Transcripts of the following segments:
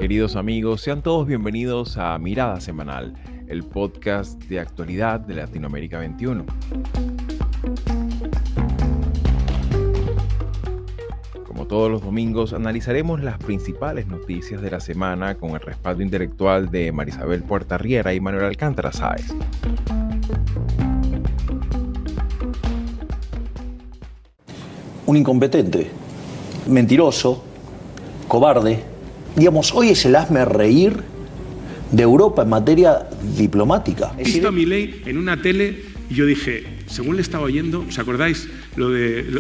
Queridos amigos, sean todos bienvenidos a Mirada Semanal, el podcast de actualidad de Latinoamérica 21. Como todos los domingos, analizaremos las principales noticias de la semana con el respaldo intelectual de Marisabel Puertarriera y Manuel Alcántara Sáez. Un incompetente, mentiroso, cobarde. Digamos, hoy es el hazmerreír de Europa en materia diplomática. He visto a Milei en una tele y yo dije, según le estaba oyendo, ¿os acordáis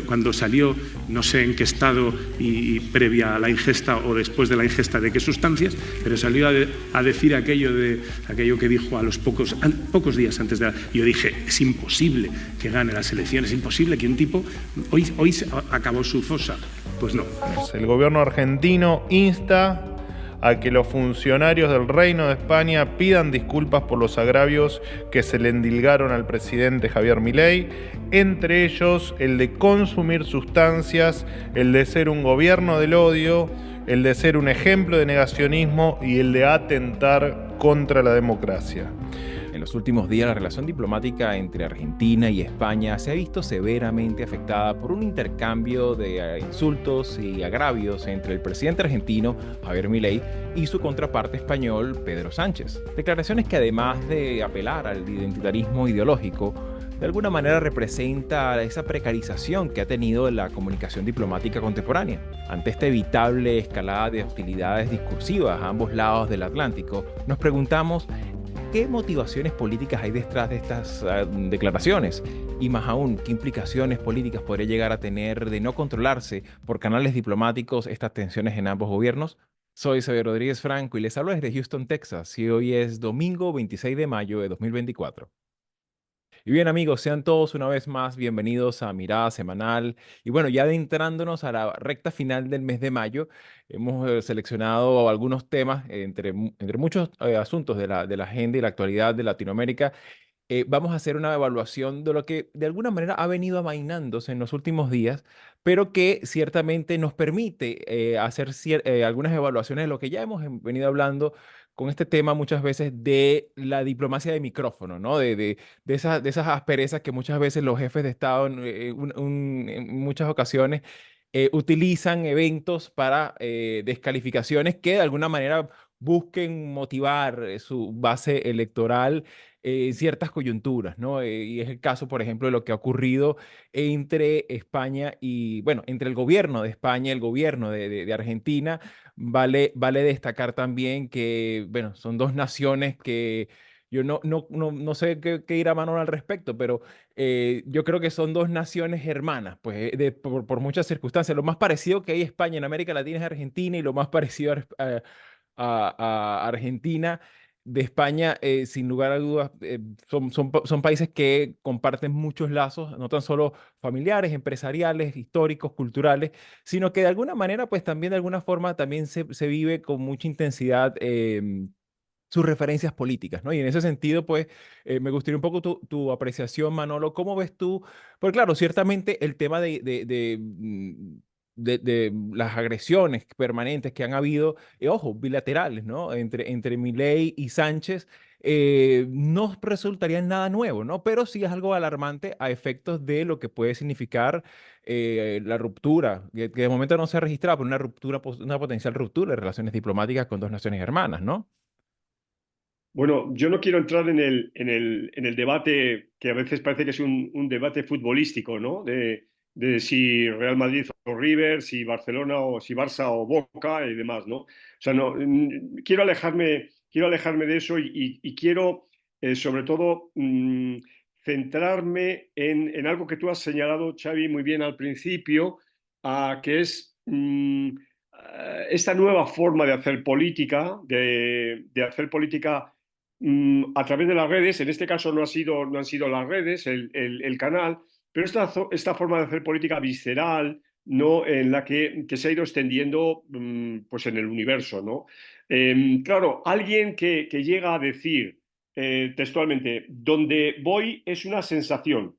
cuando salió, no sé en qué estado y previa a la ingesta o después de la ingesta de qué sustancias, pero salió a decir aquello que dijo a los pocos días antes de y yo dije, es imposible que gane las elecciones, es imposible que un tipo hoy acabó su fosa. Pues no. El gobierno argentino insta a que los funcionarios del Reino de España pidan disculpas por los agravios que se le endilgaron al presidente Javier Milei, entre ellos el de consumir sustancias, el de ser un gobierno del odio, el de ser un ejemplo de negacionismo y el de atentar contra la democracia. En los últimos días, la relación diplomática entre Argentina y España se ha visto severamente afectada por un intercambio de insultos y agravios entre el presidente argentino, Javier Milei, y su contraparte español, Pedro Sánchez. Declaraciones que, además de apelar al identitarismo ideológico, de alguna manera representa esa precarización que ha tenido la comunicación diplomática contemporánea. Ante esta evitable escalada de hostilidades discursivas a ambos lados del Atlántico, nos preguntamos ¿qué motivaciones políticas hay detrás de estas declaraciones? Y más aún, ¿qué implicaciones políticas podría llegar a tener de no controlarse por canales diplomáticos estas tensiones en ambos gobiernos? Soy Xavier Rodríguez Franco y les hablo desde Houston, Texas, y hoy es domingo 26 de mayo de 2024. Y bien amigos, sean todos una vez más bienvenidos a Mirada Semanal. Y bueno, ya adentrándonos a la recta final del mes de mayo, hemos seleccionado algunos temas entre muchos asuntos de la agenda y la actualidad de Latinoamérica. Vamos a hacer una evaluación de lo que de alguna manera ha venido amainándose en los últimos días, pero que ciertamente nos permite hacer algunas evaluaciones de lo que ya hemos venido hablando con este tema muchas veces de la diplomacia de micrófono, ¿no? De esas asperezas que muchas veces los jefes de Estado en muchas ocasiones utilizan eventos para descalificaciones que de alguna manera busquen motivar su base electoral en ciertas coyunturas, ¿no? Y es el caso, por ejemplo, de lo que ha ocurrido entre España y, bueno, entre el gobierno de España y el gobierno de Argentina. Vale destacar también que, bueno, son dos naciones que yo no sé qué dirá Manuel al respecto, pero yo creo que son dos naciones hermanas, pues por muchas circunstancias. Lo más parecido que hay España en América Latina es Argentina y lo más parecido a Argentina de España, sin lugar a dudas, son países que comparten muchos lazos, no tan solo familiares, empresariales, históricos, culturales, sino que de alguna manera, pues también de alguna forma también se vive con mucha intensidad sus referencias políticas, ¿no? Y en ese sentido, pues, me gustaría un poco tu apreciación, Manolo. ¿Cómo ves tú? Porque claro, ciertamente el tema de las agresiones permanentes que han habido, ojo, bilaterales, ¿no? Entre Milei y Sánchez, no resultaría en nada nuevo, ¿no? Pero sí es algo alarmante a efectos de lo que puede significar la ruptura, que de momento no se ha registrado, pero una ruptura, una potencial ruptura de relaciones diplomáticas con dos naciones hermanas, ¿no? Bueno, yo no quiero entrar en el debate que a veces parece que es un debate futbolístico, ¿no? De si Real Madrid o River, si Barcelona o si Barça o Boca y demás, ¿no? O sea, no, quiero alejarme de eso y quiero, sobre todo, centrarme en algo que tú has señalado, Xavi, muy bien al principio, que es esta nueva forma de hacer política, de hacer política a través de las redes. En este caso no han sido las redes, el canal, pero esta forma de hacer política visceral, ¿no? En la que se ha ido extendiendo pues en el universo, ¿no? Claro, alguien que llega a decir textualmente, donde voy es una sensación.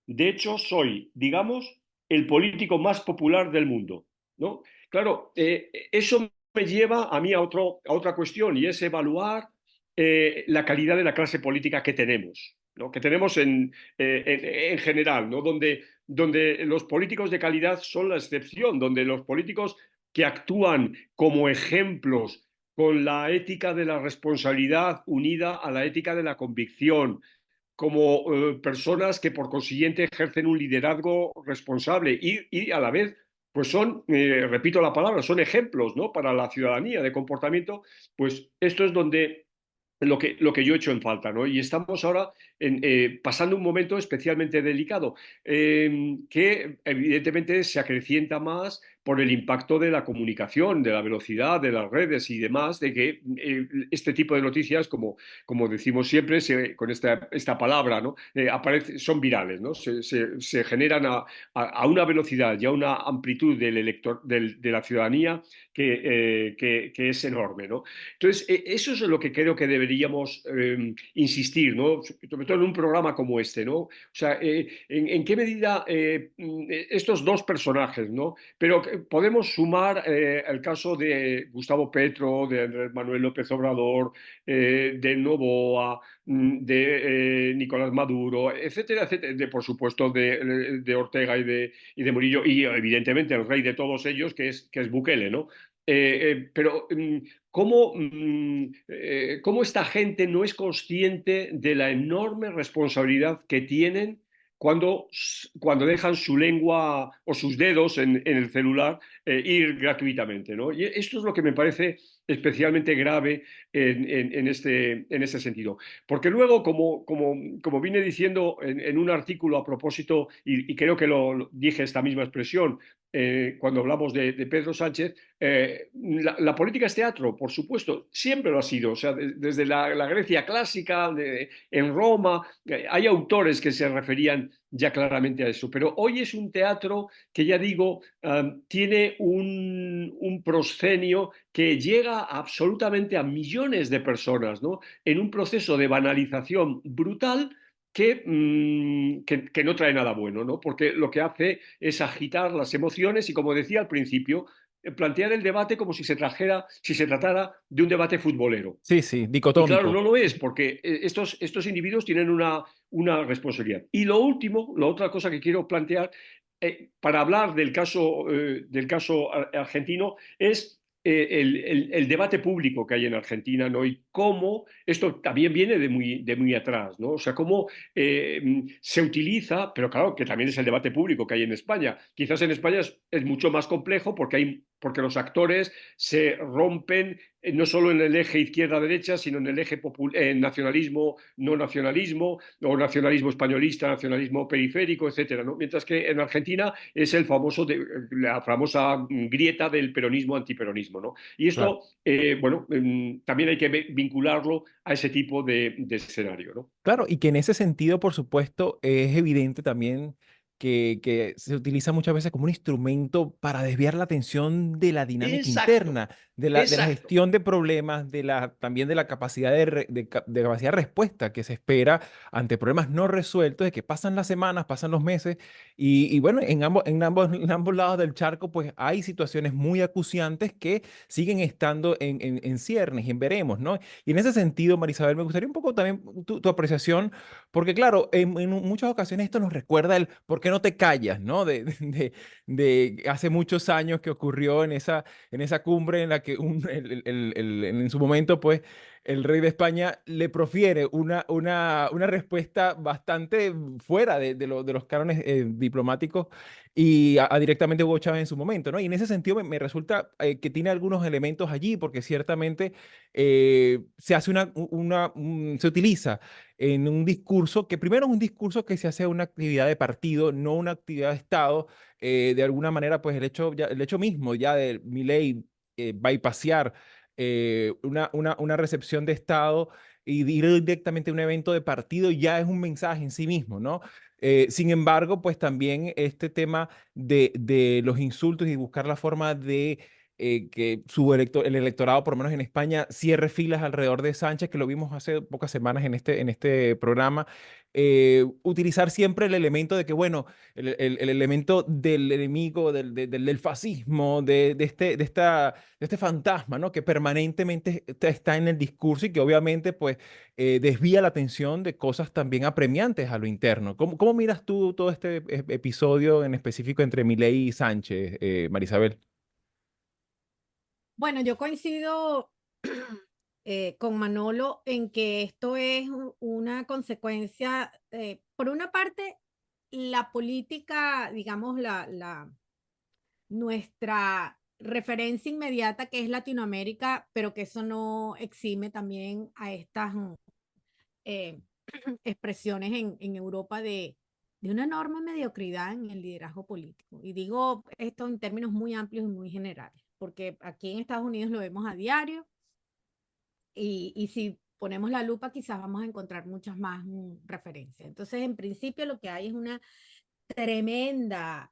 De hecho, soy, digamos, el político más popular del mundo, ¿no? Claro, eso me lleva a mí a otra cuestión, y es evaluar la calidad de la clase política que tenemos, ¿no? Que tenemos en general, ¿no? Donde los políticos de calidad son la excepción, donde los políticos que actúan como ejemplos con la ética de la responsabilidad unida a la ética de la convicción, como personas que por consiguiente ejercen un liderazgo responsable y a la vez, pues son, repito la palabra, son ejemplos, ¿no? Para la ciudadanía de comportamiento, pues esto es donde lo que yo he hecho en falta, ¿no? Y estamos ahora pasando un momento especialmente delicado, que evidentemente se acrecienta más por el impacto de la comunicación, de la velocidad, de las redes y demás, de que este tipo de noticias, como decimos siempre, con esta palabra, ¿no? Son virales, ¿no? Se generan a una velocidad y a una amplitud del de la ciudadanía que es enorme, ¿no? Entonces, eso es lo que creo que deberíamos insistir, ¿no? Sobre todo en un programa como este, ¿no? O sea, ¿en qué medida estos dos personajes, ¿no? Pero podemos sumar el caso de Gustavo Petro, de Andrés Manuel López Obrador, de Noboa, de Nicolás Maduro, etcétera, etcétera, por supuesto de Ortega y de Murillo, y evidentemente el rey de todos ellos, que es Bukele, ¿no? Pero cómo esta gente no es consciente de la enorme responsabilidad que tienen cuando dejan su lengua o sus dedos en el celular ir gratuitamente, ¿no? Y esto es lo que me parece especialmente grave en este sentido. Porque luego, como vine diciendo en un artículo a propósito, y creo que lo dije esta misma expresión, cuando hablamos de Pedro Sánchez, la política es teatro, por supuesto, siempre lo ha sido. O sea, desde la Grecia clásica, en Roma, hay autores que se referían ya claramente a eso. Pero hoy es un teatro que, ya digo, tiene un proscenio que llega absolutamente a millones de personas, ¿no? En un proceso de banalización brutal que no trae nada bueno, ¿no? Porque lo que hace es agitar las emociones y, como decía al principio, plantear el debate como si se tratara de un debate futbolero. Sí, sí, Y claro, dicotómico. no lo es, porque estos individuos tienen una responsabilidad. Y lo último, la otra cosa que quiero plantear, para hablar del caso argentino, es el debate público que hay en Argentina, ¿no? Y cómo esto también viene de muy atrás, ¿no? O sea, cómo se utiliza, pero claro, que también es el debate público que hay en España. Quizás en España es mucho más complejo porque los actores se rompen no solo en el eje izquierda-derecha, sino en el eje nacionalismo, no nacionalismo, o nacionalismo españolista, nacionalismo periférico, etcétera, ¿no? Mientras que en Argentina es la famosa grieta del peronismo-antiperonismo, ¿no? Y Claro. esto, bueno, también hay que vincularlo a ese tipo de escenario, ¿no? Claro, y que en ese sentido, por supuesto, es evidente también que se utiliza muchas veces como un instrumento para desviar la atención de la dinámica Exacto, interna, de la exacto. gestión de problemas, también de la capacidad de capacidad de respuesta que se espera ante problemas no resueltos, de que pasan las semanas, pasan los meses, y bueno, en ambos lados del charco, pues hay situaciones muy acuciantes que siguen estando en ciernes y en veremos, ¿no? Y en ese sentido, Marisabel, me gustaría un poco también tu apreciación, porque claro, en muchas ocasiones esto nos recuerda el ¿por qué no te callas?, ¿no? De hace muchos años que ocurrió en esa cumbre en la que en su momento, pues, el rey de España le profiere una respuesta bastante fuera de los cánones diplomáticos y a directamente Hugo Chávez en su momento, ¿no? Y en ese sentido me resulta que tiene algunos elementos allí, porque ciertamente se hace se utiliza en un discurso que primero es un discurso que se hace una actividad de partido, no una actividad de Estado. De alguna manera, pues el hecho mismo ya de Milei bypassear una recepción de Estado y de ir directamente a un evento de partido ya es un mensaje en sí mismo, ¿no? Sin embargo, pues también este tema de los insultos y buscar la forma de que el electorado, por lo menos en España, cierre filas alrededor de Sánchez, que lo vimos hace pocas semanas en este programa. Utilizar siempre el elemento de que, bueno, el elemento del enemigo, del fascismo, de este fantasma, ¿no? Que permanentemente está en el discurso y que obviamente, pues, desvía la atención de cosas también apremiantes a lo interno. ¿Cómo miras tú todo este episodio en específico entre Milei y Sánchez, Marisabel? Bueno, yo coincido con Manolo en que esto es una consecuencia, por una parte, la política, digamos, nuestra referencia inmediata que es Latinoamérica, pero que eso no exime también a estas eh, expresiones en Europa de una enorme mediocridad en el liderazgo político. Y digo esto en términos muy amplios y muy generales, porque aquí en Estados Unidos lo vemos a diario y si ponemos la lupa quizás vamos a encontrar muchas más referencias. Entonces, en principio lo que hay es una tremenda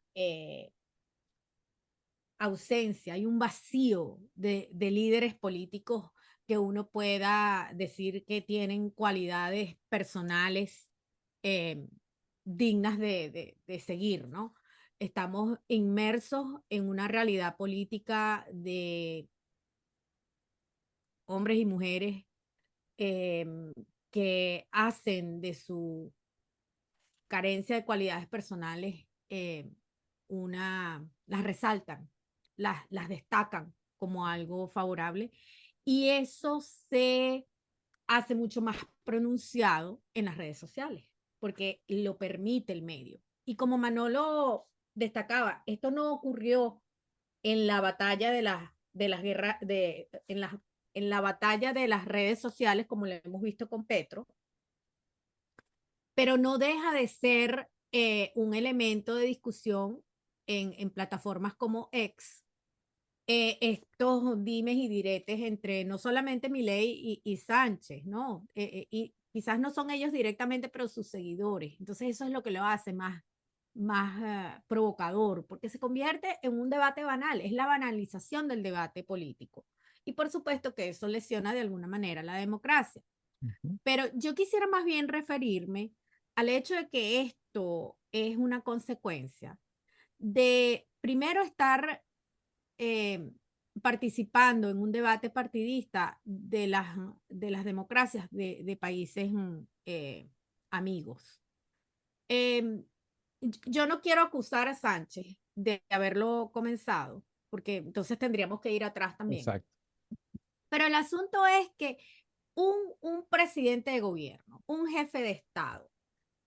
ausencia, hay un vacío de líderes políticos que uno pueda decir que tienen cualidades personales eh, dignas de seguir, ¿no? Estamos inmersos en una realidad política de hombres y mujeres que hacen de su carencia de cualidades personales las resaltan, las destacan como algo favorable y eso se hace mucho más pronunciado en las redes sociales porque lo permite el medio. Y como Manolo destacaba, esto no ocurrió en la batalla de las guerras, en la batalla de las redes sociales como lo hemos visto con Petro, pero no deja de ser un elemento de discusión en plataformas como X, estos dimes y diretes entre no solamente Milei y Sánchez, ¿no? Y quizás no son ellos directamente, pero sus seguidores. Entonces eso es lo que lo hace más provocador, porque se convierte en un debate banal, es la banalización del debate político. Y por supuesto que eso lesiona de alguna manera la democracia. Pero yo quisiera más bien referirme al hecho de que esto es una consecuencia de primero estar eh, participando en un debate partidista de las democracias de países amigos. Yo no quiero acusar a Sánchez de haberlo comenzado, porque entonces tendríamos que ir atrás también. Exacto. Pero el asunto es que un presidente de gobierno, un jefe de Estado,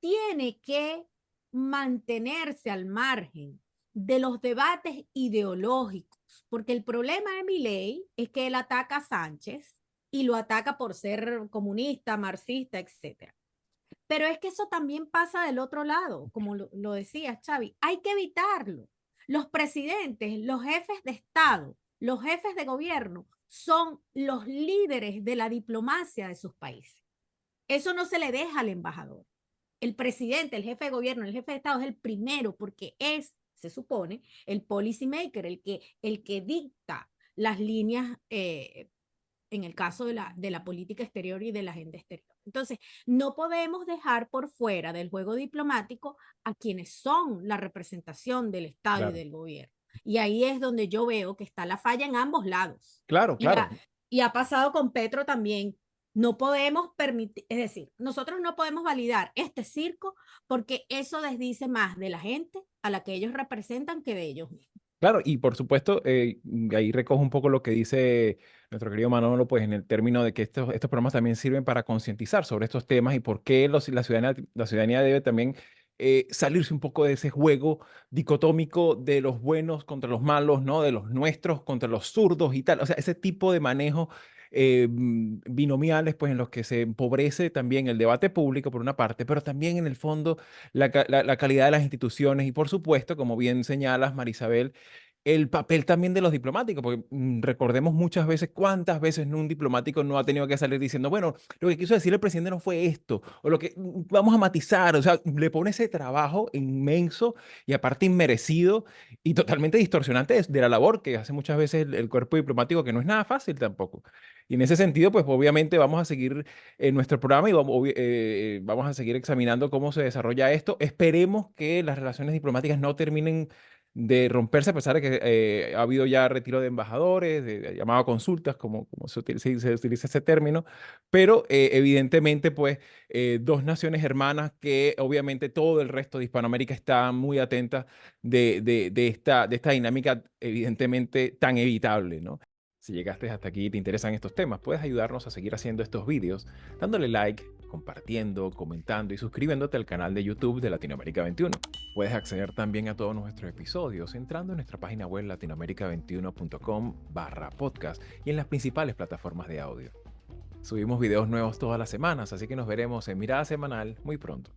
tiene que mantenerse al margen de los debates ideológicos, porque el problema de Milei es que él ataca a Sánchez y lo ataca por ser comunista, marxista, etc. Pero es que eso también pasa del otro lado, como lo decías, Xavi, hay que evitarlo. Los presidentes, los jefes de Estado, los jefes de gobierno son los líderes de la diplomacia de sus países. Eso no se le deja al embajador. El presidente, el jefe de gobierno, el jefe de Estado es el primero porque es, se supone, el policy maker, el que dicta las líneas en el caso de la política exterior y de la agenda exterior. Entonces, no podemos dejar por fuera del juego diplomático a quienes son la representación del Estado Claro. y del gobierno. Y ahí es donde yo veo que está la falla en ambos lados. Claro, claro. Y ha pasado con Petro también. No podemos permitir, es decir, nosotros no podemos validar este circo porque eso desdice más de la gente a la que ellos representan que de ellos mismos. Claro, y por supuesto, ahí recojo un poco lo que dice nuestro querido Manolo, pues en el término de que estos programas también sirven para concientizar sobre estos temas y por qué la ciudadanía debe también salirse un poco de ese juego dicotómico de los buenos contra los malos, ¿no? De los nuestros contra los zurdos y tal. O sea, ese tipo de manejo binomiales, pues en los que se empobrece también el debate público por una parte, pero también en el fondo la calidad de las instituciones y por supuesto, como bien señalas, Marisabel, el papel también de los diplomáticos, porque recordemos muchas veces cuántas veces un diplomático no ha tenido que salir diciendo, bueno, lo que quiso decir el presidente no fue esto, o lo que vamos a matizar, o sea, le pone ese trabajo inmenso y aparte inmerecido y totalmente distorsionante de la labor que hace muchas veces el cuerpo diplomático, que no es nada fácil tampoco. Y en ese sentido, pues obviamente vamos a seguir en nuestro programa y vamos a seguir examinando cómo se desarrolla esto. Esperemos que las relaciones diplomáticas no terminen de romperse, a pesar de que ha habido ya retiro de embajadores, de llamado a consultas, como se utiliza ese término, pero evidentemente, pues, dos naciones hermanas que obviamente todo el resto de Hispanoamérica está muy atenta de esta dinámica evidentemente tan evitable, ¿no? Si llegaste hasta aquí y te interesan estos temas, puedes ayudarnos a seguir haciendo estos vídeos dándole like, compartiendo, comentando y suscribiéndote al canal de YouTube de Latinoamérica 21. Puedes acceder también a todos nuestros episodios entrando en nuestra página web latinoamerica21.com/podcast y en las principales plataformas de audio. Subimos videos nuevos todas las semanas, así que nos veremos en Mirada Semanal muy pronto.